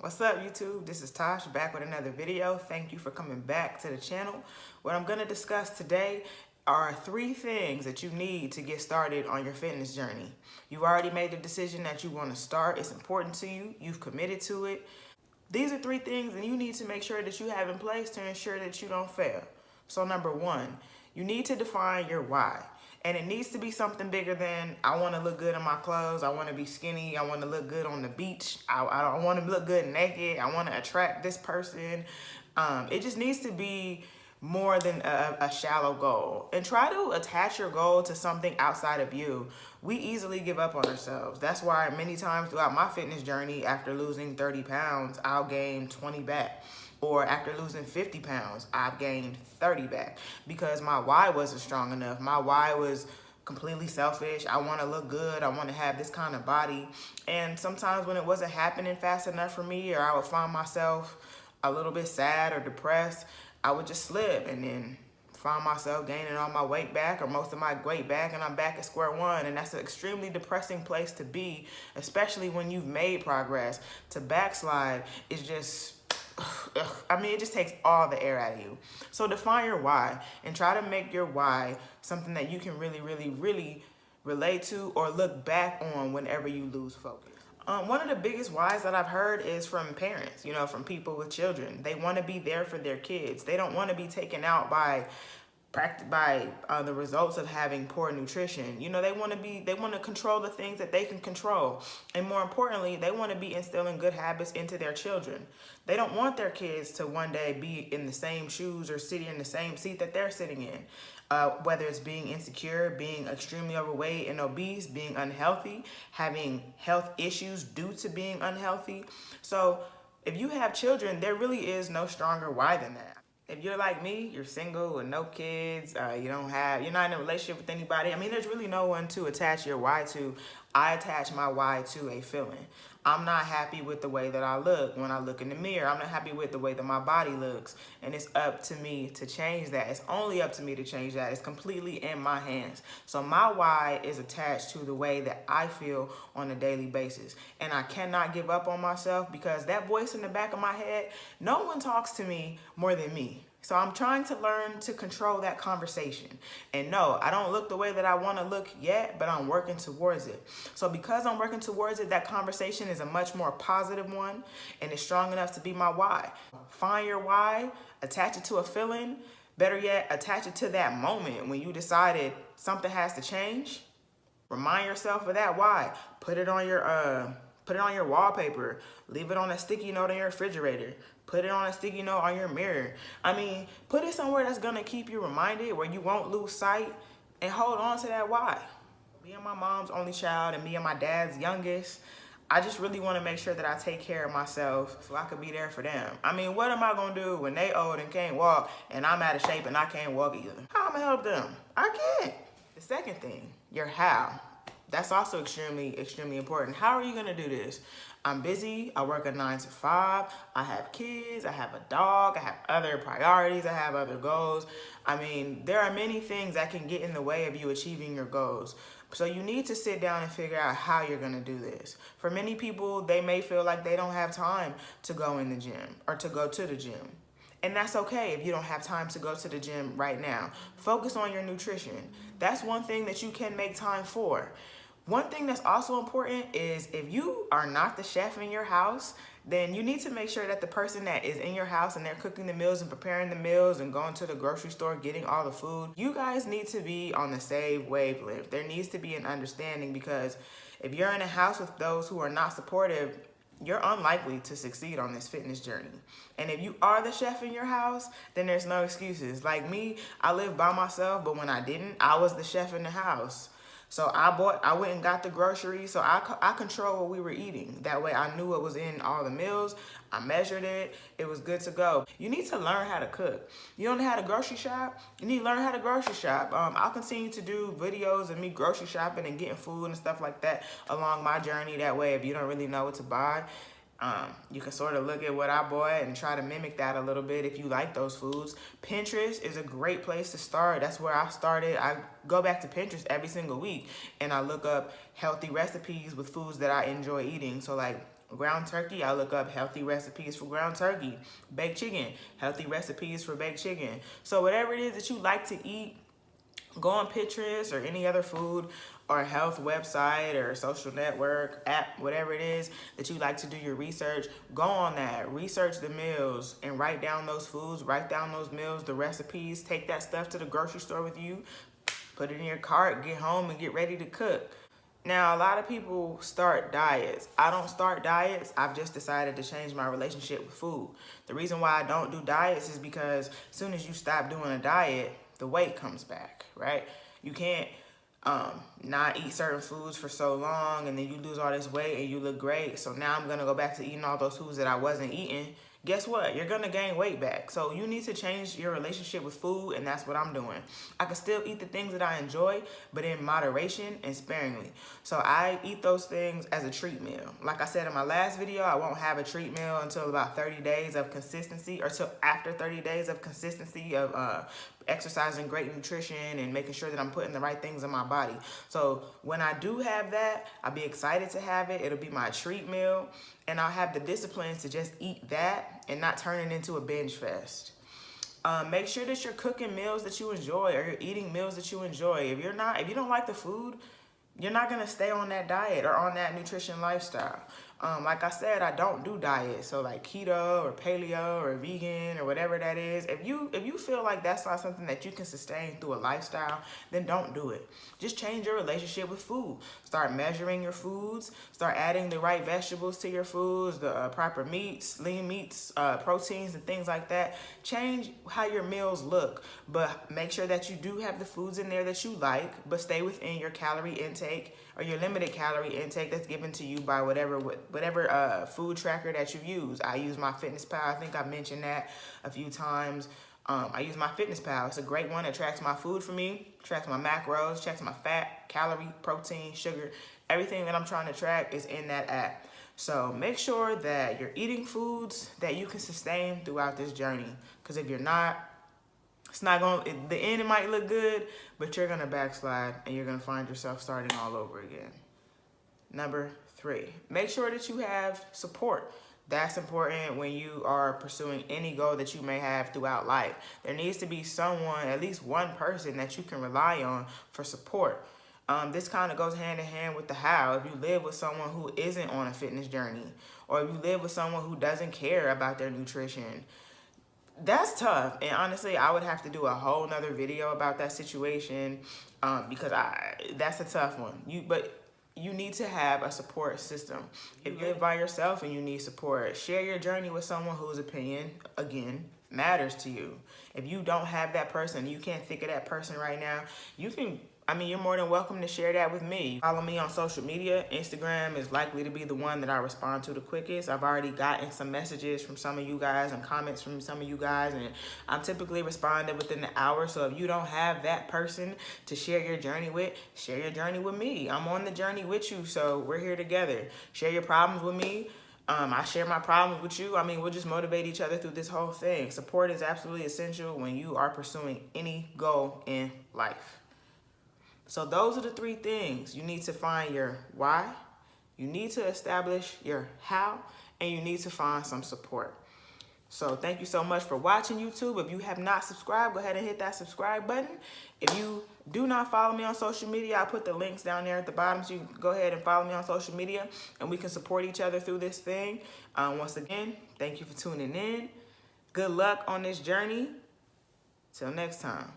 What's up, YouTube? This is Tosh back with another video. Thank you for coming back to the channel. What I'm going to discuss today are 3 things that you need to get started on your fitness journey. You've already made the decision that you want to start. It's important to you. You've committed to it. These are 3 things and you need to make sure that you have in place to ensure that you don't fail. So number 1, you need to define your why. And it needs to be something bigger than, I want to look good in my clothes, I want to be skinny, I want to look good on the beach, I don't want to look good naked, I want to attract this person. It just needs to be more than a shallow goal. And try to attach your goal to something outside of you. We easily give up on ourselves. That's why many times throughout my fitness journey, after losing 30 pounds, I'll gain 20 back. Or after losing 50 pounds, I've gained 30 back because my why wasn't strong enough. My why was completely selfish. I want to look good. I want to have this kind of body. And sometimes when it wasn't happening fast enough for me, or I would find myself a little bit sad or depressed, I would just slip and then find myself gaining all my weight back or most of my weight back, and I'm back at square one. And that's an extremely depressing place to be, especially when you've made progress. To backslide is just, I mean, it just takes all the air out of you. So define your why and try to make your why something that you can really relate to or look back on whenever you lose focus. One of the biggest whys that I've heard is from parents, from people with children. They want to be there for their kids. They don't want to be taken out by the results of having poor nutrition. They want to control the things that they can control. And more importantly, they want to be instilling good habits into their children. They don't want their kids to one day be in the same shoes or sitting in the same seat that they're sitting in. Whether it's being insecure, being extremely overweight and obese, being unhealthy, having health issues due to being unhealthy. So if you have children, there really is no stronger why than that. If you're like me, you're single with no kids, you're not in a relationship with anybody. I mean, there's really no one to attach your why to. I attach my why to a feeling. I'm not happy with the way that I look when I look in the mirror. I'm not happy with the way that my body looks. And it's up to me to change that. It's only up to me to change that. It's completely in my hands. So my why is attached to the way that I feel on a daily basis. And I cannot give up on myself because that voice in the back of my head, no one talks to me more than me. So I'm trying to learn to control that conversation. And no, I don't look the way that I want to look yet, but I'm working towards it. So because I'm working towards it, that conversation is a much more positive one and it's strong enough to be my why. Find your why, attach it to a feeling. Better yet, attach it to that moment when you decided something has to change. Remind yourself of that why. Put it on your wallpaper. Leave it on a sticky note on your refrigerator. Put it on a sticky note on your mirror. I mean, put it somewhere that's gonna keep you reminded, where you won't lose sight, and hold on to that why. Me and my mom's only child and me and my dad's youngest, I just really wanna make sure that I take care of myself so I could be there for them. I mean, what am I gonna do when they old and can't walk and I'm out of shape and I can't walk either? How am I gonna help them? I can't. The second thing, your how. That's also extremely important. How are you gonna do this? I'm busy, I work a 9 to 5, I have kids, I have a dog, I have other priorities, I have other goals. I mean, there are many things that can get in the way of you achieving your goals. So you need to sit down and figure out how you're gonna do this. For many people, they may feel like they don't have time to go in the gym or to go to the gym. And that's okay if you don't have time to go to the gym right now. Focus on your nutrition. That's one thing that you can make time for. One thing that's also important is if you are not the chef in your house, then you need to make sure that the person that is in your house and they're cooking the meals and preparing the meals and going to the grocery store, getting all the food, you guys need to be on the same wavelength. There needs to be an understanding, because if you're in a house with those who are not supportive, you're unlikely to succeed on this fitness journey. And if you are the chef in your house, then there's no excuses. Like me, I lived by myself, but when I didn't, I was the chef in the house. So I went and got the groceries, so I control what we were eating. That way I knew what was in all the meals. I measured it. It was good to go. You need to learn how to cook. You don't know how to grocery shop? You need to learn how to grocery shop. I'll continue to do videos of me grocery shopping and getting food and stuff like that along my journey. That way, if you don't really know what to buy, you can sort of look at what I bought and try to mimic that a little bit if you like those foods. Pinterest is a great place to start. That's where I started. I go back to Pinterest every single week and I look up healthy recipes with foods that I enjoy eating. So like Ground turkey, I look up healthy recipes for ground turkey. Baked chicken, healthy recipes for baked chicken. So whatever it is that you like to eat, go on Pinterest or any other food or health website or social network app, whatever it is that you like to do your research. Go on that, research the meals and write down those foods, write down those meals, the recipes. Take that stuff to the grocery store with you, put it in your cart, get home and get ready to cook. Now, a lot of people start diets. I don't start diets. I've just decided to change my relationship with food. The reason why I don't do diets is because as soon as you stop doing a diet, the weight comes back, right? You can't not eat certain foods for so long and then you lose all this weight and you look great. So now I'm gonna go back to eating all those foods that I wasn't eating. Guess what? You're gonna gain weight back. So you need to change your relationship with food, and that's what I'm doing. I can still eat the things that I enjoy, but in moderation and sparingly. So I eat those things as a treat meal. Like I said in my last video, I won't have a treat meal until about 30 days of consistency, or till after 30 days of consistency of exercising, great nutrition, and making sure that I'm putting the right things in my body. So when I do have that, I'll be excited to have it. It'll be my treat meal, and I'll have the discipline to just eat that and not turn it into a binge fest. Make sure that you're cooking meals that you enjoy, or you're eating meals that you enjoy. If you don't like the food, you're not gonna stay on that diet or on that nutrition lifestyle. Like I said, I don't do diets, so like keto or paleo or vegan or whatever that is. If you feel like that's not something that you can sustain through a lifestyle, then don't do it. Just change your relationship with food. Start measuring your foods. Start adding the right vegetables to your foods, the proper meats, lean meats, proteins, and things like that. Change how your meals look, but make sure that you do have the foods in there that you like, but stay within your calorie intake or your limited calorie intake that's given to you by whatever food tracker that you use. I use MyFitnessPal. I think I mentioned that a few times. I use MyFitnessPal. It's a great one. It tracks my food for me, tracks my macros, checks my fat, calorie, protein, sugar. Everything that I'm trying to track is in that app. So make sure that you're eating foods that you can sustain throughout this journey. Because if you're not, it's not going, the end it might look good, but you're going to backslide and you're going to find yourself starting all over again. Number 3, make sure that you have support. That's important when you are pursuing any goal that you may have throughout life. There needs to be someone, at least one person that you can rely on for support. This kind of goes hand in hand with the how. If you live with someone who isn't on a fitness journey, or if you live with someone who doesn't care about their nutrition, that's tough. And honestly, I would have to do a whole nother video about that situation because that's a tough one. But you need to have a support system. If you live by yourself and you need support, share your journey with someone whose opinion, again, matters to you. If you don't have that person, you can't think of that person right now, you're more than welcome to share that with me. Follow me on social media. Instagram is likely to be the one that I respond to the quickest. I've already gotten some messages from some of you guys and comments from some of you guys, and I'm typically responding within the hour. So if you don't have that person to share your journey with, share your journey with me. I'm on the journey with you, so we're here together. Share your problems with me. I share my problems with you. We'll just motivate each other through this whole thing. Support is absolutely essential when you are pursuing any goal in life. So those are the 3 things. You need to find your why, you need to establish your how, and you need to find some support. So thank you so much for watching, YouTube. If you have not subscribed, go ahead and hit that subscribe button. If you do not follow me on social media, I'll put the links down there at the bottom, so you can go ahead and follow me on social media, and we can support each other through this thing. Once again, thank you for tuning in. Good luck on this journey. Till next time.